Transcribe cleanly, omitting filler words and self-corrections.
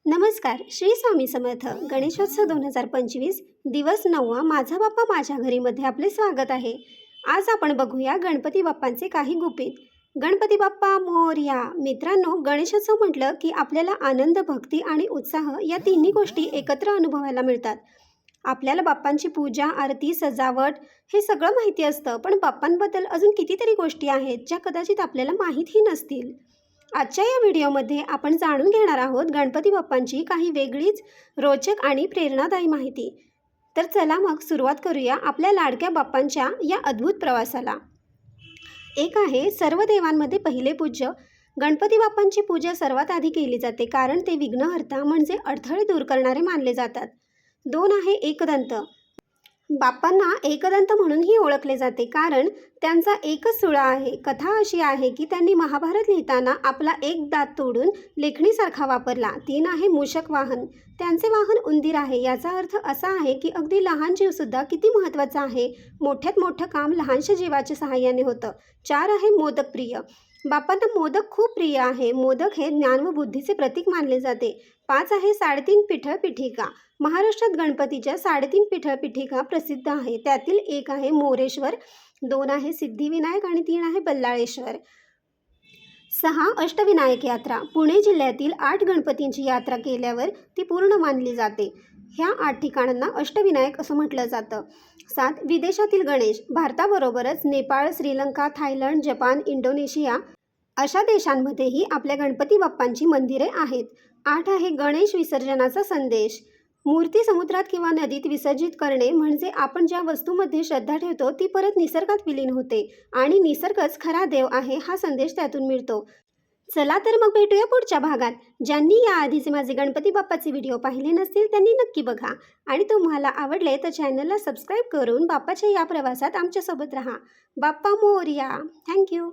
नमस्कार. श्री स्वामी समर्थ. गणेशोत्सव 2025 दिवस 9वा माझा बाप्पा माझ्या घरीमध्ये आपले स्वागत आहे. आज आपण बघूया गणपती बाप्पांचे काही गुपित. गणपती बाप्पा मोरया. मित्रांनो, गणेशोत्सव म्हटलं की आपल्याला आनंद, भक्ती आणि उत्साह या तिन्ही गोष्टी एकत्र अनुभवायला मिळतात. आपल्याला बाप्पांची पूजा, आरती, सजावट हे सगळं माहिती असतं, पण बाप्पांबद्दल अजून कितीतरी गोष्टी आहेत ज्या कदाचित आपल्याला माहीतही नसतील. आजच्या या व्हिडिओमध्ये आपण जाणून घेणार आहोत गणपती बाप्पांची काही वेगळीच रोचक आणि प्रेरणादायी माहिती. तर चला मग सुरुवात करूया आपल्या लाडक्या बाप्पांच्या या अद्भुत प्रवासाला. एक आहे सर्व देवांमध्ये पहिले पूज्य. गणपती बाप्पांची पूजा सर्वात आधी केली जाते कारण ते विघ्नहर्ता म्हणजे अडथळे दूर करणारे मानले जातात. 2 आहे एकदंत. बाप्पांना एकदंत म्हणूनही ओळखले जाते कारण त्यांचा एकच सुळा आहे. कथा अशी आहे की त्यांनी महाभारत लिहिताना आपला एक दात तोडून लेखणीसारखा वापरला. 3 आहे मूषक वाहन. त्यांचे वाहन उंदीर आहे. याचा अर्थ असा आहे की अगदी लहान जीवसुद्धा किती महत्त्वाचा आहे. मोठ्यात मोठं काम लहानशा जीवाच्या सहाय्याने होतं. 4 आहे मोदक प्रिय. बाप्पांना मोदक खूप प्रिय आहे. मोदक हे ज्ञान व बुद्धीचे प्रतीक मानले जाते. 5 आहे 3.5 पिठळ पिठिका. महाराष्ट्रात गणपतीच्या 3.5 पिठळ पिठिका प्रसिद्ध आहे. त्यातील 1 आहे मोरेश्वर, 2 आहे सिद्धिविनायक आणि 3 आहे बल्लाळेश्वर. 6 अष्टविनायक यात्रा. पुणे जिल्ह्यातील 8 गणपतींची यात्रा केल्यावर ती पूर्ण मानली जाते. ह्या 8 ठिकाणांना अष्टविनायक असं म्हटलं जातं. 7 विदेशातील गणेश. भारताबरोबरच Nepal, Sri Lanka, Thailand, Japan, Indonesia अशा देशांमध्येही आपल्या गणपती बाप्पांची मंदिरे आहेत. 8 आहे गणेश विसर्जनाचा संदेश. मूर्ती समुद्रात किंवा नदीत विसर्जित करणे म्हणजे आपण ज्या वस्तूमध्ये श्रद्धा ठेवतो ती परत निसर्गात विलीन होते आणि निसर्गच खरा देव आहे हा संदेश त्यातून मिळतो. चला तर मग भेटूया पुढच्या भागात. ज्यांनी याआधीचे माझे गणपती बाप्पाचे व्हिडिओ पाहिले नसतील त्यांनी नक्की बघा आणि तुम्हाला आवडले तर चॅनलला सबस्क्राईब करून बाप्पाच्या या प्रवासात आमच्यासोबत राहा. बाप्पा मोरया. थँक्यू.